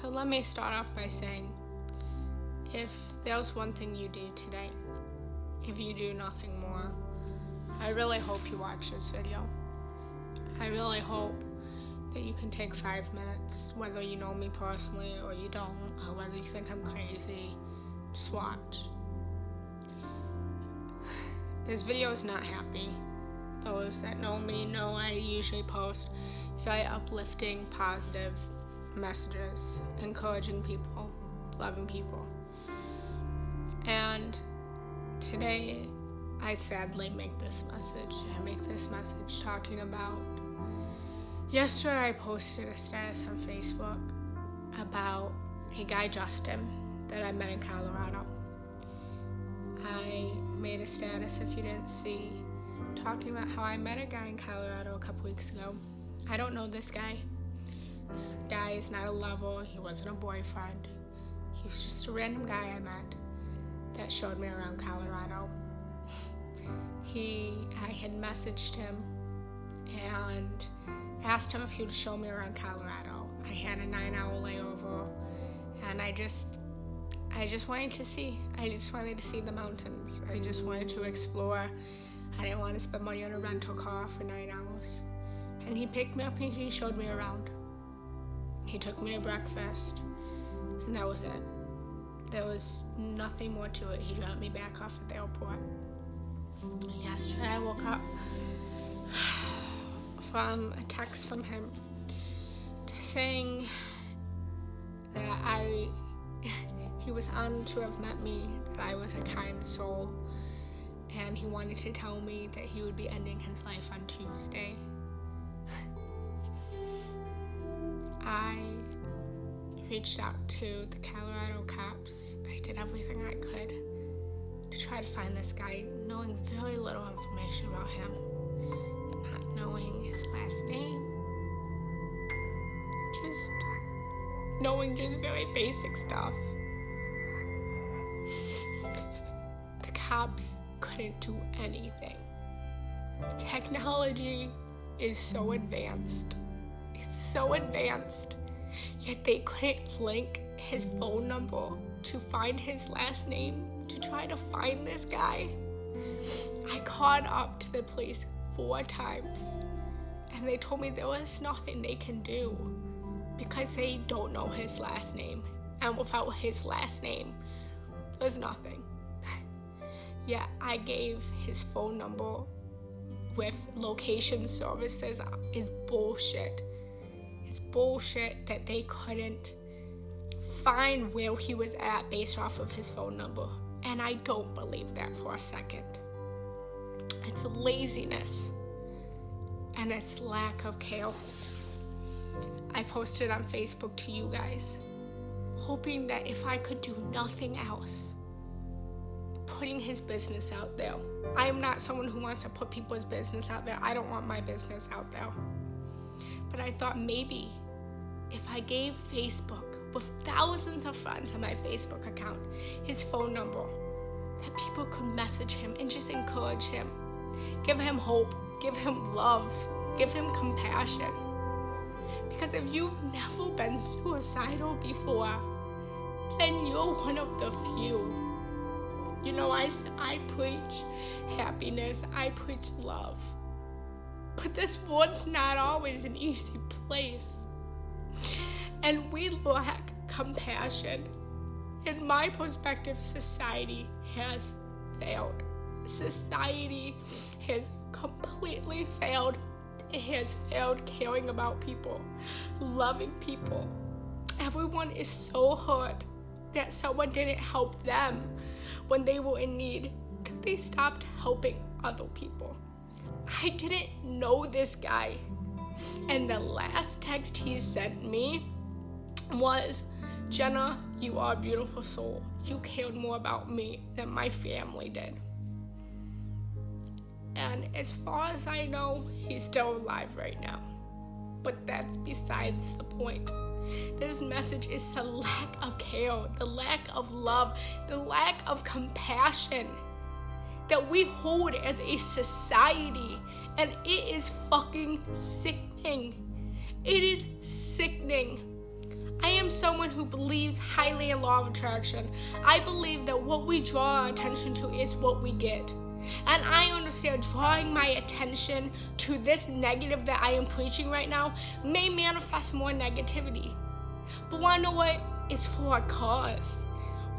So let me start off by saying, if there's one thing you do today, if you do nothing more, I really hope you watch this video. I really hope that you can take 5 minutes, whether you know me personally or you don't, or whether you think I'm crazy, just watch. This video is not happy. Those that know me know I usually post very uplifting, positive messages, encouraging people, loving people. And today, I sadly make this message. I make this message talking about, yesterday I posted a status on Facebook about a guy, Justin, that I met in Colorado. I made a status, if you didn't see, talking about how I met a guy in Colorado a couple weeks ago. I don't know this guy. This guy is not a lover. He wasn't a boyfriend. He was just a random guy I met that showed me around Colorado. I had messaged him and asked him if he would show me around Colorado. I had a 9-hour layover, and I just wanted to see. I just wanted to see the mountains. I just wanted to explore. I didn't want to spend money on a rental car for 9 hours. And he picked me up and he showed me around. He took me to breakfast, and that was it. There was nothing more to it. He dropped me back off at the airport. Yesterday I woke up from a text from him saying that he was honored to have met me, that I was a kind soul, and he wanted to tell me that he would be ending his life on Tuesday. I reached out to the Colorado cops. I did everything I could to try to find this guy, knowing very little information about him, not knowing his last name, just knowing just very basic stuff. The cops couldn't do anything. Technology is so advanced. It's so advanced, yet they couldn't link his phone number to find his last name to try to find this guy. I called up to the police 4 times, and they told me there was nothing they can do because they don't know his last name, and without his last name, there's nothing. Yeah, I gave his phone number with location services. It's bullshit. It's bullshit that they couldn't find where he was at based off of his phone number. And I don't believe that for a second. It's laziness. And it's lack of care. I posted on Facebook to you guys, hoping that if I could do nothing else, putting his business out there. I am not someone who wants to put people's business out there. I don't want my business out there. But I thought maybe if I gave Facebook, with thousands of friends on my Facebook account, his phone number, that people could message him and just encourage him, give him hope, give him love, give him compassion. Because if you've never been suicidal before, then you're one of the few. You know, I preach happiness, I preach love. But this world's not always an easy place. And we lack compassion. In my perspective, society has failed. Society has completely failed. It has failed caring about people, loving people. Everyone is so hurt that someone didn't help them when they were in need, that they stopped helping other people. I didn't know this guy, and the last text he sent me was, "Jenna, you are a beautiful soul. You cared more about me than my family did." And as far as I know, he's still alive right now. But that's besides the point. This message is the lack of care, the lack of love, the lack of compassion that we hold as a society, and it is fucking sickening. It is sickening. I am someone who believes highly in law of attraction. I believe that what we draw our attention to is what we get. And I understand drawing my attention to this negative that I am preaching right now may manifest more negativity. But wanna know what? It's for a cause.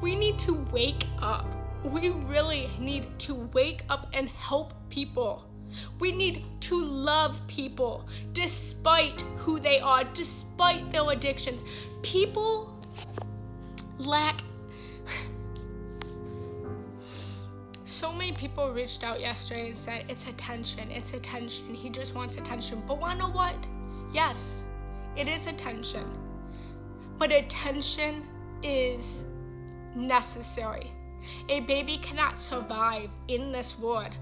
We need to wake up. We really need to wake up and help people. We need to love people despite who they are, despite their addictions. People lack. So many people reached out yesterday and said, it's attention, he just wants attention. But wanna know what? Yes, it is attention. But attention is necessary. A baby cannot survive in this world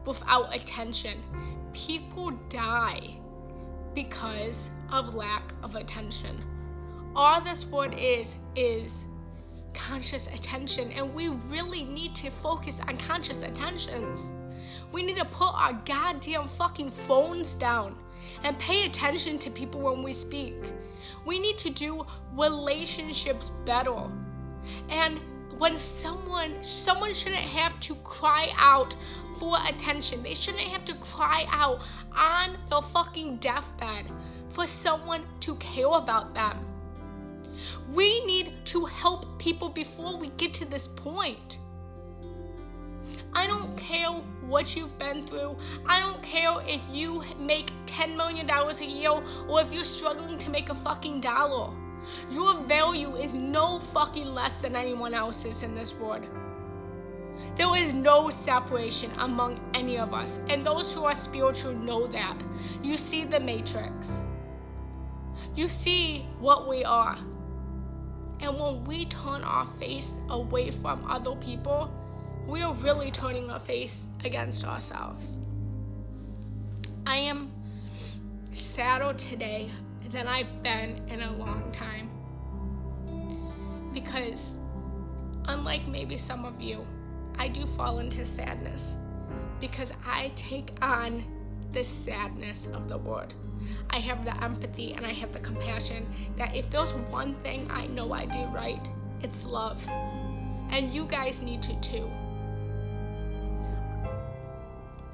without attention. People die because of lack of attention. All this world is conscious attention, and we really need to focus on conscious attentions. We need to put our goddamn fucking phones down and pay attention to people when we speak. We need to do relationships better. And when someone shouldn't have to cry out for attention. They shouldn't have to cry out on their fucking deathbed for someone to care about them. We need to help people before we get to this point. I don't care what you've been through. I don't care if you make $10 million a year or if you're struggling to make a fucking dollar. Your value is no fucking less than anyone else's in this world. There is no separation among any of us, and those who are spiritual know that. You see the matrix. You see what we are. And when we turn our face away from other people, we are really turning our face against ourselves. I am sadder today than I've been in a long time. Because unlike maybe some of you, I do fall into sadness because I take on the sadness of the world. I have the empathy and I have the compassion that if there's one thing I know I do right, it's love. And you guys need to too.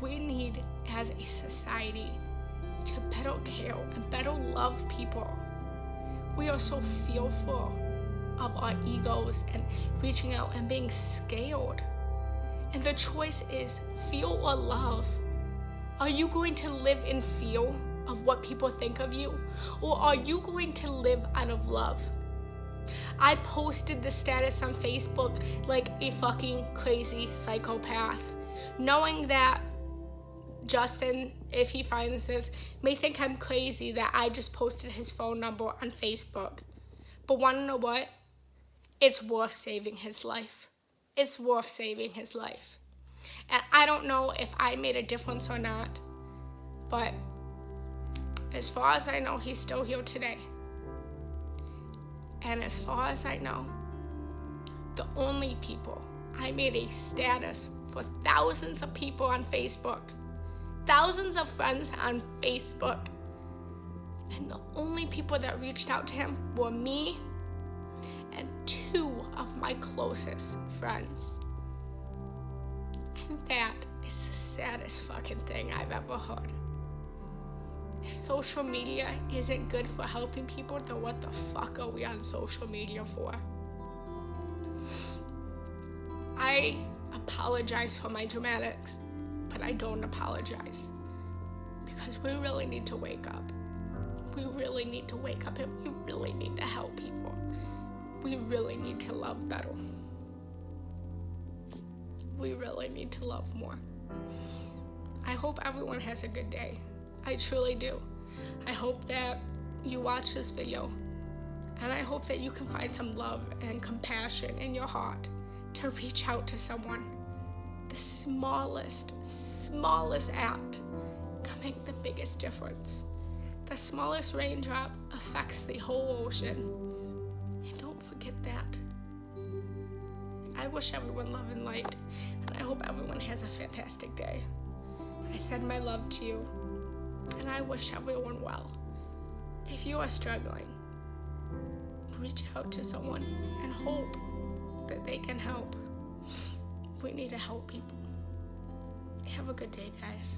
We need, as a society, to better care and better love people. We are so fearful of our egos and reaching out and being scared. And the choice is fear or love. Are you going to live in fear of what people think of you? Or are you going to live out of love? I posted the status on Facebook like a fucking crazy psychopath, knowing that Justin, if he finds this, may think I'm crazy that I just posted his phone number on Facebook. But wanna know what? It's worth saving his life. It's worth saving his life. And I don't know if I made a difference or not, but as far as I know, he's still here today. And as far as I know, the only people, I made a status for thousands of people on Facebook, thousands of friends on Facebook, and the only people that reached out to him were me and 2 of my closest friends. And that is the saddest fucking thing I've ever heard. If social media isn't good for helping people, then what the fuck are we on social media for? I apologize for my dramatics, but I don't apologize. Because we really need to wake up. We really need to wake up and we really need to help people. We really need to love better. We really need to love more. I hope everyone has a good day. I truly do. I hope that you watch this video, and I hope that you can find some love and compassion in your heart to reach out to someone. The smallest act can make the biggest difference. The smallest raindrop affects the whole ocean. And don't forget that. I wish everyone love and light, and I hope everyone has a fantastic day. I send my love to you, and I wish everyone well. If you are struggling, reach out to someone and hope that they can help. We need to help people. Have a good day, guys.